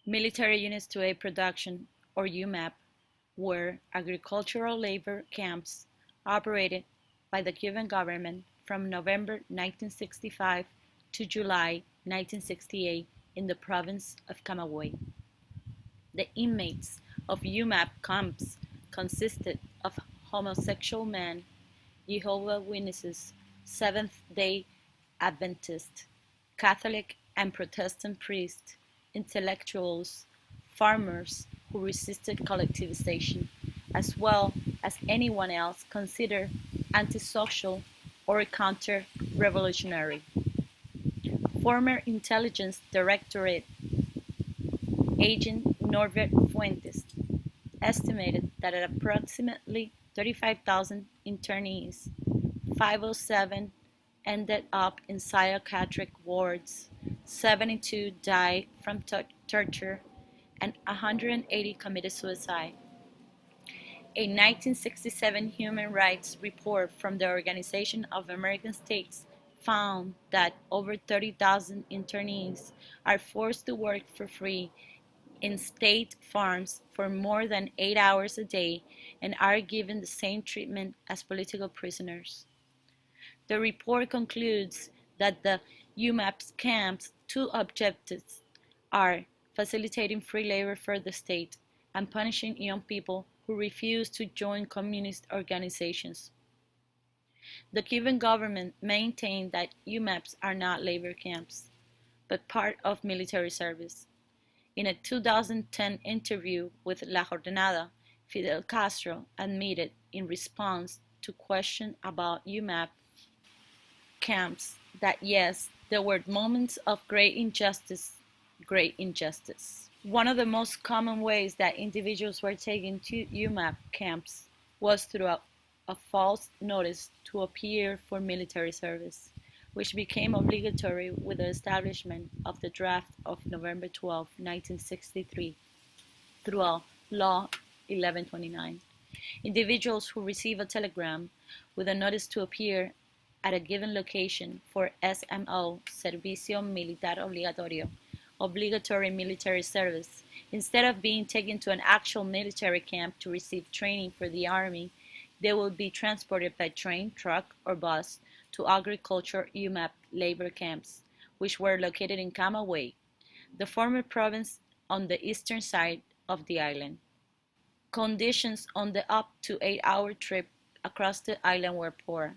Military Units to Aid Production, or UMAP, were agricultural labor camps operated by the Cuban government from November 1965 to July 1968 in the province of Camagüey. The inmates of UMAP camps consisted of homosexual men, Jehovah's Witnesses, Seventh-day Adventists, Catholic and Protestant priests, intellectuals, farmers who resisted collectivization, as well as anyone else considered antisocial or counter-revolutionary. Former Intelligence Directorate agent Norbert Fuentes estimated that at approximately 35,000 internees, 507 ended up in psychiatric wards, 72 died from torture, and 180 committed suicide. A 1967 human rights report from the Organization of American States found that over 30,000 internees are forced to work for free in state farms for more than 8 hours a day and are given the same treatment as political prisoners. The report concludes that the UMAP's camp's two objectives are facilitating free labor for the state and punishing young people who refuse to join communist organizations. The Cuban government maintained that UMAPs are not labor camps, but part of military service. In a 2010 interview with La Jornada, Fidel Castro admitted in response to questions about UMAP camps that yes, there were moments of great injustice. One of the most common ways that individuals were taken to UMAP camps was through a false notice to appear for military service, which became obligatory with the establishment of the draft of November 12, 1963, through Law 1129. Individuals who receive a telegram with a notice to appear at a given location for SMO, Servicio Militar Obligatorio, obligatory military service, instead of being taken to an actual military camp to receive training for the army, they will be transported by train, truck, or bus to agriculture UMAP labor camps, which were located in Camagüey, the former province on the eastern side of the island. Conditions on the up to 8-hour trip across the island were poor,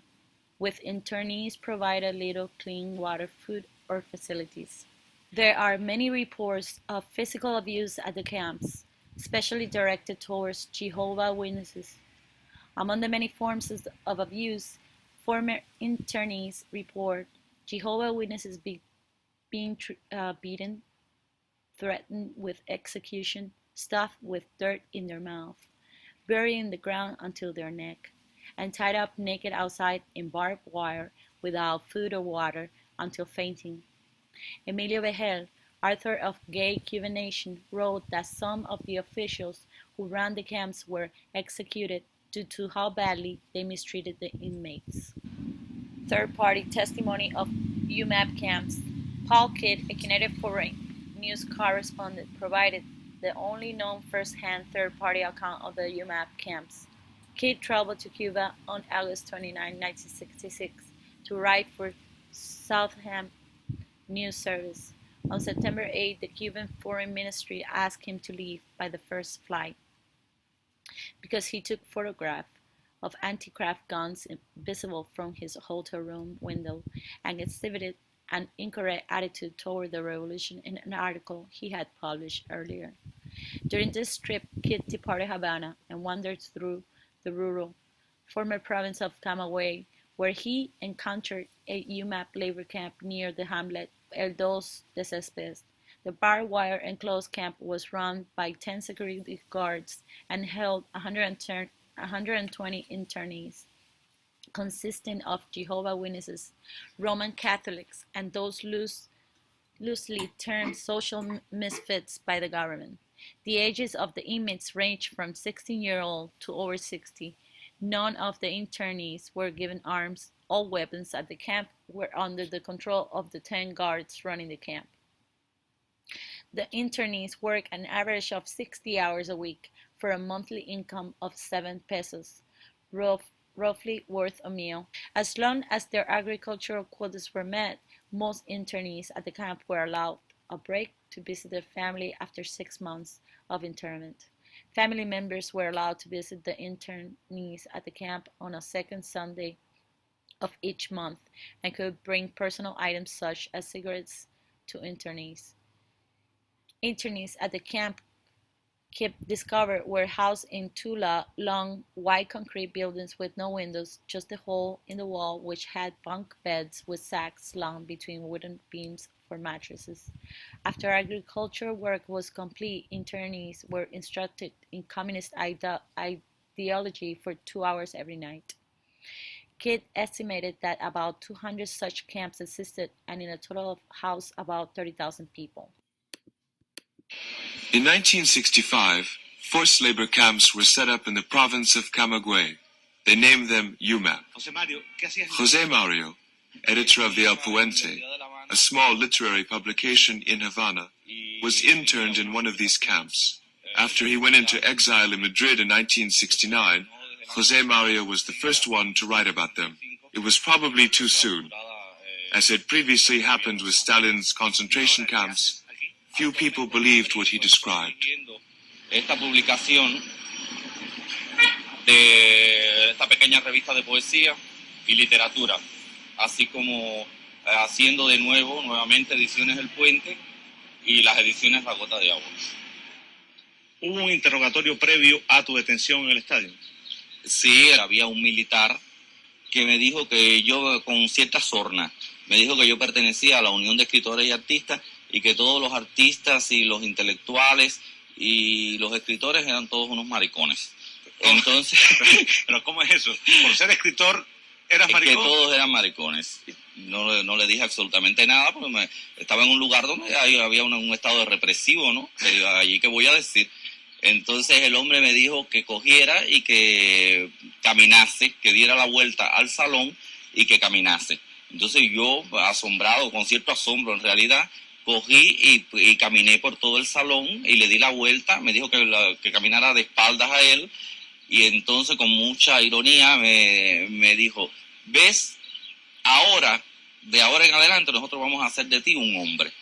with internees provided little clean water, food, or facilities. There are many reports of physical abuse at the camps, especially directed towards Jehovah's Witnesses. Among the many forms of abuse, former internees report Jehovah's Witnesses being beaten, threatened with execution, stuffed with dirt in their mouth, buried in the ground until their neck, and tied up naked outside in barbed wire without food or water until fainting. Emilio Vejel, author of Gay Cuban Nation, wrote that some of the officials who ran the camps were executed due to how badly they mistreated the inmates. Third-party testimony of UMAP camps. Paul Kidd, a Canadian foreign news correspondent, provided the only known first-hand third-party account of the UMAP camps. Kidd traveled to Cuba on August 29, 1966, to write for Southam News Service. On September 8, the Cuban Foreign Ministry asked him to leave by the first flight because he took photographs of anti-craft guns visible from his hotel room window and exhibited an incorrect attitude toward the revolution in an article he had published earlier. During this trip, Kidd departed Havana and wandered through the rural, former province of Camagüey, where he encountered a UMAP labor camp near the hamlet El Dos de Cespedes. The barbed wire enclosed camp was run by 10 security guards and held 120 internees, consisting of Jehovah's Witnesses, Roman Catholics, and those loosely termed social misfits by the government. The ages of the inmates ranged from 16-year-old to over 60. None of the internees were given arms. All weapons at the camp were under the control of the 10 guards running the camp. The internees work an average of 60 hours a week for a monthly income of 7 pesos, roughly worth a meal. As long as their agricultural quotas were met, most internees at the camp were allowed a break to visit their family after 6 months of internment. Family members were allowed to visit the internees at the camp on a second Sunday of each month and could bring personal items such as cigarettes to internees. Internees at the camp discovered were housed in two long, white concrete buildings with no windows, just a hole in the wall which had bunk beds with sacks slung between wooden beams for mattresses. After agricultural work was complete, internees were instructed in communist ideology for 2 hours every night. Kidd estimated that about 200 such camps existed and in a total housed about 30,000 people. In 1965, forced labor camps were set up in the province of Camagüey. They named them UMAP. José Mario, editor of the El Puente, a small literary publication in Havana, was interned in one of these camps. After he went into exile in Madrid in 1969, José Mario was the first one to write about them. It was probably too soon. As had previously happened with Stalin's concentration camps, few people believed what he described. Esta publicación de esta pequeña revista de poesía y literatura, así como haciendo nuevamente ediciones El Puente y las ediciones La Gota de Agua. ¿Hubo un interrogatorio previo a tu detención en el estadio? Sí, había un militar que me dijo que yo, con cierta sorna, me dijo que yo pertenecía a la Unión de Escritores y Artistas y que todos los artistas y los intelectuales y los escritores eran todos unos maricones. Entonces, ¿Pero cómo es eso? ¿Por ser escritor eras maricón? Que todos eran maricones. No le dije absolutamente nada porque estaba en un lugar donde había un estado de represivo, ¿no? Allí que voy a decir. Entonces el hombre me dijo que cogiera y que caminase, que diera la vuelta al salón y que caminase. Entonces yo, asombrado, con cierto asombro en realidad, cogí y caminé por todo el salón y le di la vuelta. Me dijo que caminara de espaldas a él y entonces con mucha ironía me dijo, ¿ves? De ahora en adelante nosotros vamos a hacer de ti un hombre.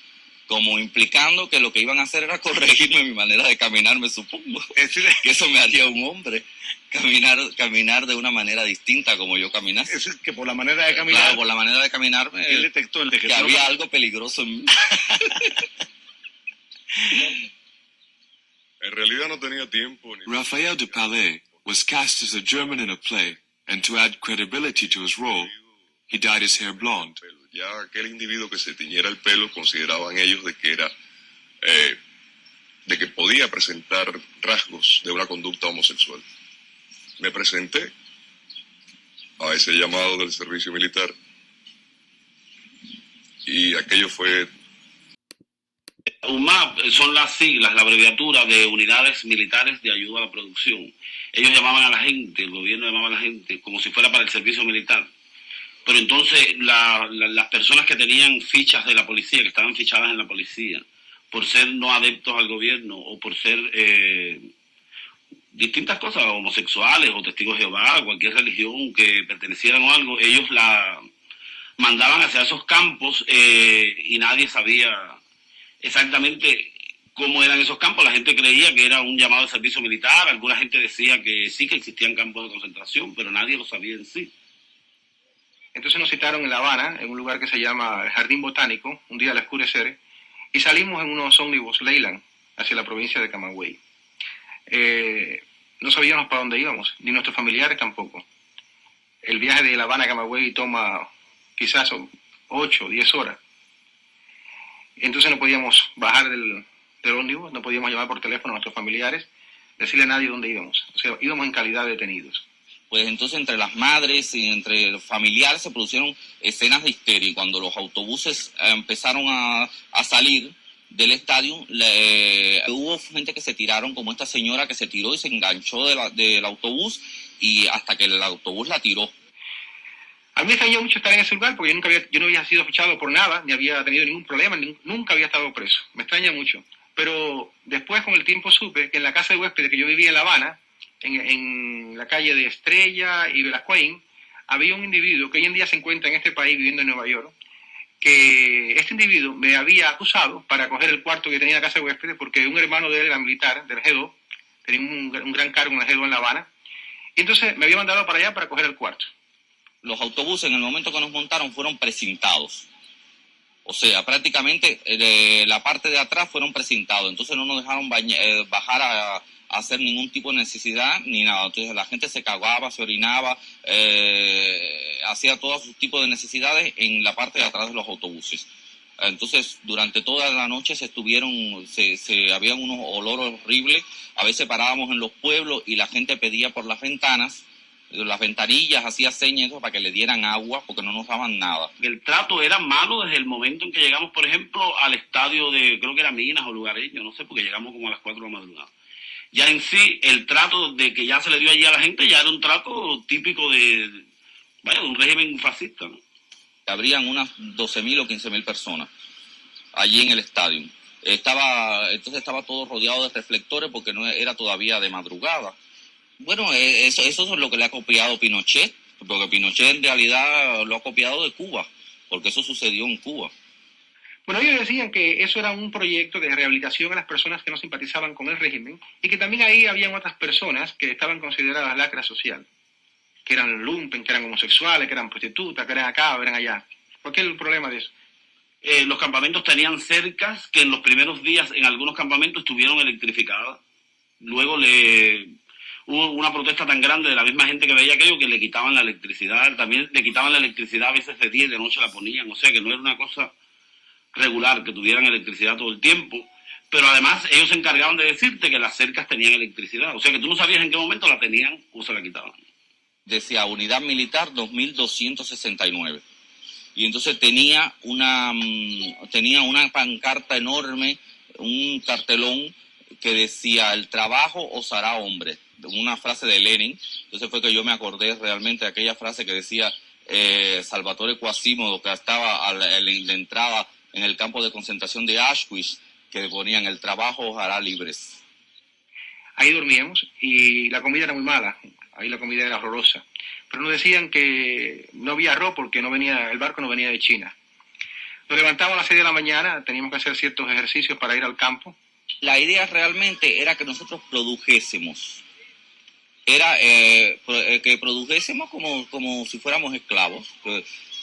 Como implicando que lo que iban a hacer era corregirme mi manera de caminar, me supongo. Que eso me haría un hombre. Caminar de una manera distinta como yo caminase. Es decir, que por la manera de caminar... Claro, por la manera de caminar él detectó el de que había algo peligroso en mí. En realidad no tenía tiempo ni... Raphael de Palais was cast as a German in a play, and to add credibility to his role, he dyed his hair blonde. Ya aquel individuo que se tiñera el pelo consideraban ellos de que era... de que podía presentar rasgos de una conducta homosexual. Me presenté a ese llamado del servicio militar y aquello fue... UMAP son las siglas, la abreviatura de Unidades Militares de Ayuda a la Producción. Ellos llamaban a la gente, el gobierno llamaba a la gente como si fuera para el servicio militar. Pero entonces las personas que tenían fichas de la policía, que estaban fichadas en la policía, por ser no adeptos al gobierno o por ser distintas cosas, homosexuales o testigos de Jehová, cualquier religión que pertenecieran o algo, ellos la mandaban hacia esos campos y nadie sabía exactamente cómo eran esos campos. La gente creía que era un llamado de servicio militar, alguna gente decía que sí, que existían campos de concentración, pero nadie lo sabía en sí. Entonces nos citaron en La Habana, en un lugar que se llama el Jardín Botánico, un día al oscurecer, y salimos en unos ómnibus Leyland hacia la provincia de Camagüey. No sabíamos para dónde íbamos, ni nuestros familiares tampoco. El viaje de La Habana a Camagüey toma quizás 8 o 10 horas. Entonces no podíamos bajar del ómnibus, no podíamos llamar por teléfono a nuestros familiares, decirle a nadie dónde íbamos. O sea, íbamos en calidad de detenidos. Pues entonces entre las madres y entre los familiares se produjeron escenas de histeria y cuando los autobuses empezaron a salir del estadio, hubo gente que se tiraron, como esta señora que se tiró y se enganchó del autobús y hasta que el autobús la tiró. A mí me extrañó mucho estar en ese lugar porque yo no había sido fichado por nada, ni había tenido ningún problema, nunca había estado preso. Me extraña mucho. Pero después con el tiempo supe que en la casa de huéspedes que yo vivía en La Habana, en la calle de Estrella y Velascoín, había un individuo que hoy en día se encuentra en este país viviendo en Nueva York, que este individuo me había acusado para coger el cuarto que tenía en la casa de huéspedes porque un hermano de él era militar, del G2, tenía un gran cargo en el G2 en La Habana, y entonces me había mandado para allá para coger el cuarto. Los autobuses en el momento que nos montaron fueron precintados. O sea, prácticamente la parte de atrás fueron precintados. Entonces no nos dejaron bajar a hacer ningún tipo de necesidad ni nada. Entonces la gente se cagaba, se orinaba, hacía todos sus tipos de necesidades en la parte de atrás de los autobuses. Entonces durante toda la noche habían unos olores horribles. A veces parábamos en los pueblos y la gente pedía por las ventanas, las ventanillas, hacía señas para que le dieran agua porque no nos daban nada. El trato era malo desde el momento en que llegamos, por ejemplo, al estadio de, creo que era Minas o Lugareño, no sé, porque llegamos como a las 4 de la madrugada. Ya en sí, el trato de que ya se le dio allí a la gente ya era un trato típico de un régimen fascista, ¿no? Habrían unas 12.000 o 15.000 personas allí en el estadio. Entonces estaba todo rodeado de reflectores porque no era todavía de madrugada. Bueno, eso es lo que le ha copiado Pinochet, porque Pinochet en realidad lo ha copiado de Cuba, porque eso sucedió en Cuba. Bueno, ellos decían que eso era un proyecto de rehabilitación a las personas que no simpatizaban con el régimen y que también ahí habían otras personas que estaban consideradas lacra social, que eran lumpen, que eran homosexuales, que eran prostitutas, que eran acá, que eran allá. ¿Por qué el problema de eso? Los campamentos tenían cercas que en los primeros días en algunos campamentos estuvieron electrificadas. Luego hubo una protesta tan grande de la misma gente que veía aquello que le quitaban la electricidad. También le quitaban la electricidad, a veces de día y de noche la ponían. O sea que no era una cosa regular que tuvieran electricidad todo el tiempo. Pero además ellos se encargaban de decirte que las cercas tenían electricidad. O sea que tú no sabías en qué momento la tenían o se la quitaban. Decía Unidad Militar 2269. Y entonces tenía una pancarta enorme, un cartelón que decía: el trabajo os hará hombre, una frase de Lenin. Entonces fue que yo me acordé realmente de aquella frase que decía Salvatore Quasimodo, que estaba en la entrada en el campo de concentración de Auschwitz, que ponían: el trabajo os hará libres. Ahí dormíamos y la comida era muy mala, ahí la comida era horrorosa. Pero nos decían que no había arroz porque el barco no venía de China. Nos levantábamos a las 6 de la mañana, teníamos que hacer ciertos ejercicios para ir al campo. La idea realmente era que nosotros produjésemos. Era que produjésemos como si fuéramos esclavos.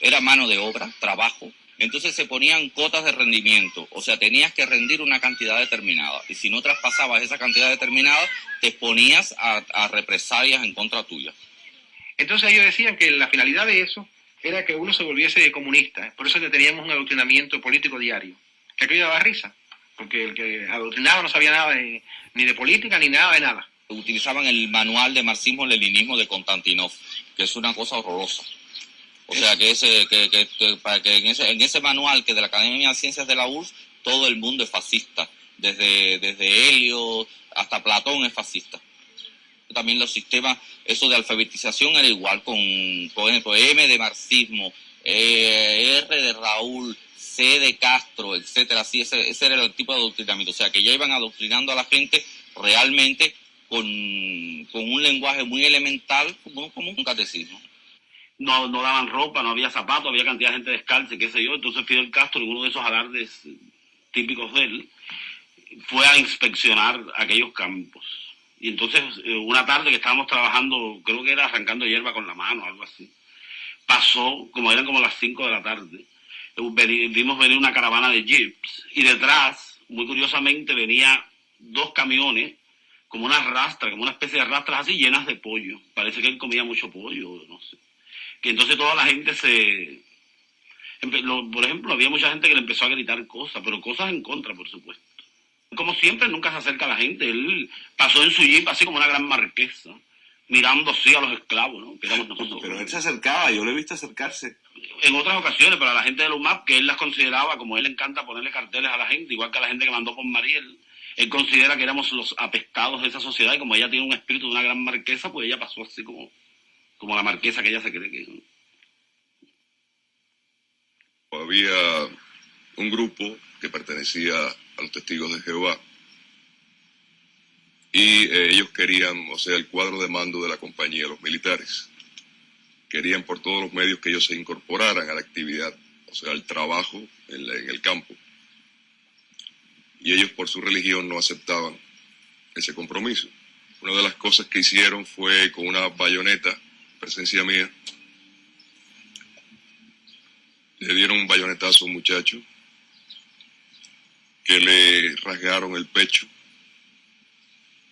Era mano de obra, trabajo. Entonces se ponían cotas de rendimiento. O sea, tenías que rendir una cantidad determinada. Y si no traspasabas esa cantidad determinada, te exponías a represalias en contra tuya. Entonces ellos decían que la finalidad de eso era que uno se volviese comunista. Por eso teníamos un adoctrinamiento político diario. Que aquello daba risa. Porque el que adoctrinaba no sabía nada ni de política ni nada de nada. Utilizaban el manual de marxismo-leninismo de Konstantinov, que es una cosa horrorosa. O sea, que en ese manual que de la Academia de Ciencias de la URSS, todo el mundo es fascista. Desde Helio hasta Platón es fascista. También los sistemas, eso de alfabetización era igual, con ejemplo, M de marxismo, R de Raúl, C de Castro, etcétera. Así, ese era el tipo de adoctrinamiento. O sea, que ya iban adoctrinando a la gente realmente con un lenguaje muy elemental, como un catecismo. No daban ropa, no había zapatos, había cantidad de gente descalza, qué sé yo. Entonces Fidel Castro, en uno de esos alardes típicos de él, fue a inspeccionar aquellos campos. Y entonces una tarde que estábamos trabajando, creo que era arrancando hierba con la mano, algo así, pasó, eran como las 5 de la tarde, vimos venir una caravana de jeeps y detrás, muy curiosamente, venía 2 camiones, como una especie de rastras así llenas de pollo. Parece que él comía mucho pollo, no sé. Que entonces toda la gente por ejemplo, había mucha gente que le empezó a gritar cosas, pero cosas en contra, por supuesto. Como siempre, nunca se acerca a la gente. Él pasó en su jeep así como una gran marquesa, mirando así a los esclavos, ¿no? Que éramos nosotros. Pero él se acercaba, yo lo he visto acercarse. En otras ocasiones, pero a la gente de la UMAP, que él las consideraba, como él le encanta ponerle carteles a la gente, igual que a la gente que mandó con Mariel, él considera que éramos los apestados de esa sociedad, y como ella tiene un espíritu de una gran marquesa, pues ella pasó así como la marquesa que ella se cree que... Había un grupo que pertenecía a los Testigos de Jehová, y ellos querían, o sea, el cuadro de mando de la compañía, los militares, querían por todos los medios que ellos se incorporaran a la actividad, o sea, al trabajo en el campo. Y ellos por su religión no aceptaban ese compromiso. Una de las cosas que hicieron fue con una bayoneta, presencia mía, le dieron un bayonetazo a un muchacho que le rasgaron el pecho.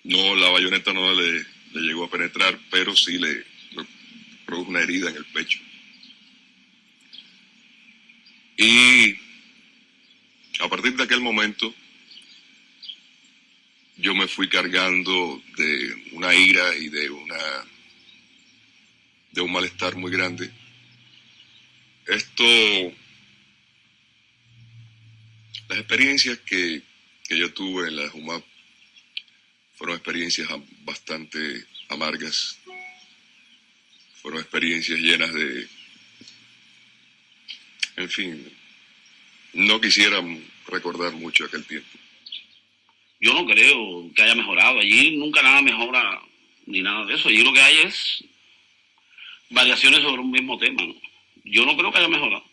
No, la bayoneta no le llegó a penetrar, pero sí le produjo una herida en el pecho. Y a partir de aquel momento, yo me fui cargando de una ira y de un malestar muy grande. Las experiencias que yo tuve en la JUMAP fueron experiencias bastante amargas, fueron experiencias llenas de, en fin, no quisiera recordar mucho aquel tiempo. Yo no creo que haya mejorado. Allí nunca nada mejora ni nada de eso. Allí lo que hay es variaciones sobre un mismo tema, ¿no? Yo no creo que haya mejorado.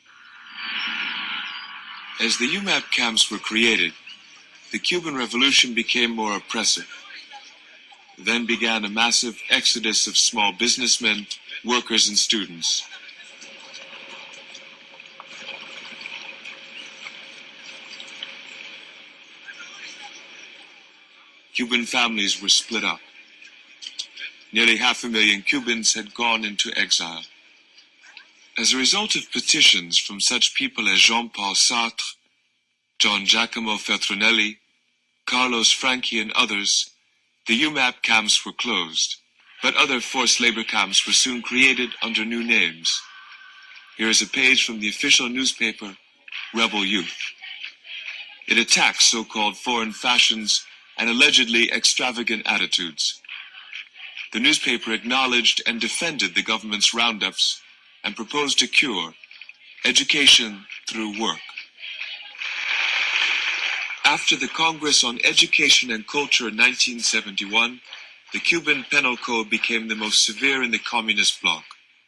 As the UMAP camps were created, the Cuban Revolution became more oppressive. Then began a massive exodus of small businessmen, workers, and students. Cuban families were split up. Nearly 500,000 Cubans had gone into exile. As a result of petitions from such people as Jean-Paul Sartre, John Giacomo Feltrinelli, Carlos Franchi, and others, the UMAP camps were closed, but other forced labor camps were soon created under new names. Here is a page from the official newspaper, Rebel Youth. It attacks so-called foreign fashions and allegedly extravagant attitudes. The newspaper acknowledged and defended the government's roundups and proposed a cure: education through work. After the Congress on Education and Culture in 1971, the Cuban Penal Code became the most severe in the communist bloc.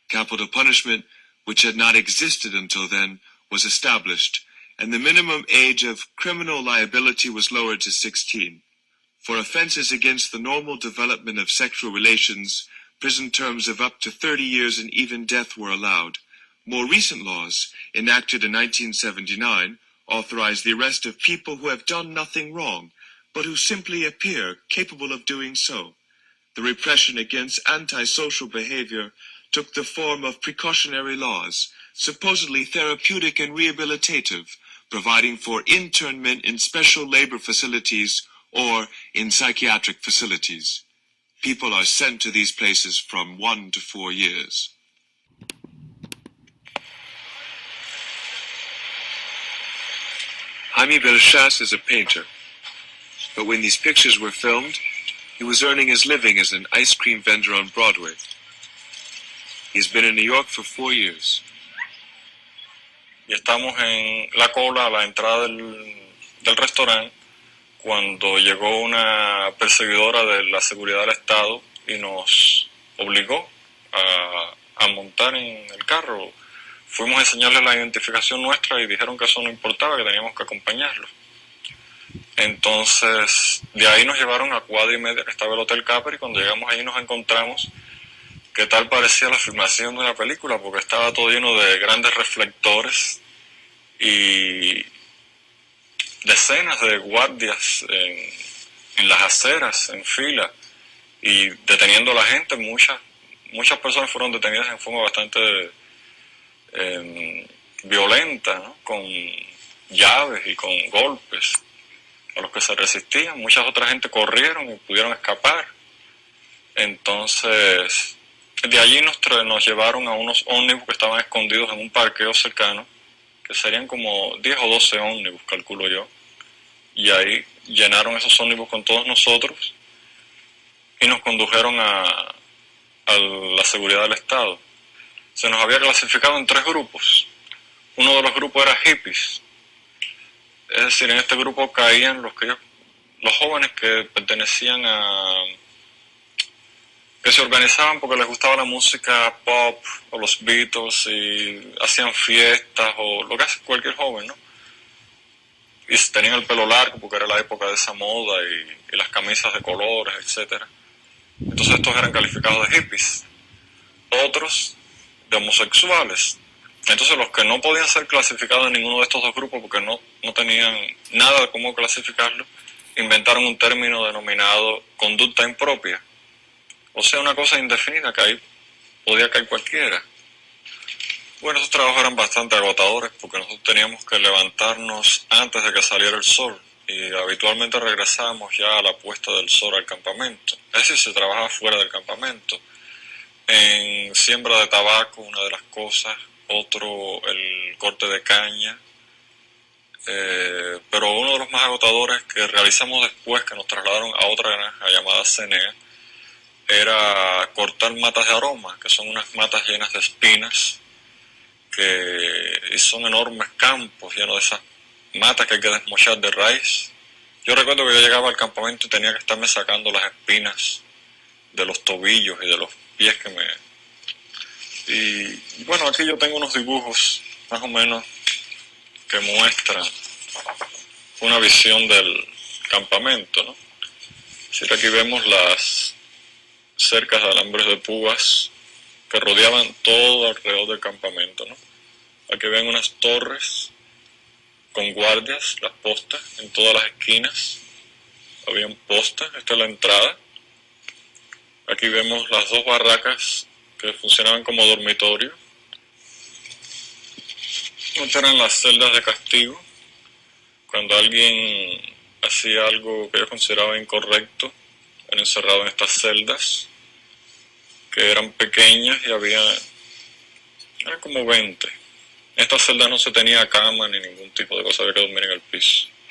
Capital punishment, which had not existed until then, was established, and the minimum age of criminal liability was lowered to 16. For offenses against the normal development of sexual relations, prison terms of up to 30 years and even death were allowed. More recent laws, enacted in 1979, authorize the arrest of people who have done nothing wrong, but who simply appear capable of doing so. The repression against antisocial behavior took the form of precautionary laws, supposedly therapeutic and rehabilitative, providing for internment in special labor facilities or in psychiatric facilities. People are sent to these places from 1 to 4 years. Jaime Belchas is a painter, but when these pictures were filmed, he was earning his living as an ice cream vendor on Broadway. He's been in New York for 4 years. Y estamos en la cola a la entrada del restaurante cuando llegó una perseguidora de la seguridad del Estado y nos obligó a montar en el carro. Fuimos a enseñarles la identificación nuestra y dijeron que eso no importaba, que teníamos que acompañarlos. Entonces, de ahí nos llevaron a cuadra y media, que estaba el Hotel Capri, y cuando llegamos ahí nos encontramos que tal parecía la filmación de una película, porque estaba todo lleno de grandes reflectores y decenas de guardias en las aceras, en fila, y deteniendo a la gente. Muchas personas fueron detenidas en forma bastante violenta, ¿no? Con llaves y con golpes a los que se resistían. Muchas otras gente corrieron y pudieron escapar. Entonces, de allí nos llevaron a unos ómnibus que estaban escondidos en un parqueo cercano, que serían como 10 o 12 ómnibus, calculo yo, y ahí llenaron esos ómnibus con todos nosotros y nos condujeron a la seguridad del Estado. Se nos había clasificado en 3 grupos. Uno de los grupos era hippies, es decir, en este grupo caían los que ellos los jóvenes que pertenecían que se organizaban porque les gustaba la música pop o los Beatles y hacían fiestas o lo que hace cualquier joven, ¿no? Y tenían el pelo largo porque era la época de esa moda y las camisas de colores, etcétera. Entonces estos eran calificados de hippies, otros de homosexuales. Entonces los que no podían ser clasificados en ninguno de estos dos grupos porque no tenían nada de cómo clasificarlo, inventaron un término denominado conducta impropia. O sea, una cosa indefinida que ahí podía caer cualquiera. Bueno, esos trabajos eran bastante agotadores porque nosotros teníamos que levantarnos antes de que saliera el sol y habitualmente regresábamos ya a la puesta del sol al campamento. Es decir, se trabajaba fuera del campamento. En siembra de tabaco, una de las cosas, otro el corte de caña, pero uno de los más agotadores que realizamos después, que nos trasladaron a otra granja llamada Cenea, era cortar matas de aroma, que son unas matas llenas de espinas, y son enormes campos llenos de esas matas que hay que desmochar de raíz. Yo recuerdo que yo llegaba al campamento y tenía que estarme sacando las espinas de los tobillos y de los pies Y bueno, aquí yo tengo unos dibujos más o menos que muestran una visión del campamento, ¿no? Así que aquí vemos las cercas de alambres de púas que rodeaban todo alrededor del campamento, ¿no? Aquí ven unas torres con guardias, las postas, en todas las esquinas. Habían postas, esta es la entrada. Aquí vemos las dos barracas que funcionaban como dormitorio. Estas eran las celdas de castigo. Cuando alguien hacía algo que yo consideraba incorrecto, eran encerrados en estas celdas, que eran pequeñas y eran como 20. En estas celdas no se tenía cama ni ningún tipo de cosa, había que dormir en el piso.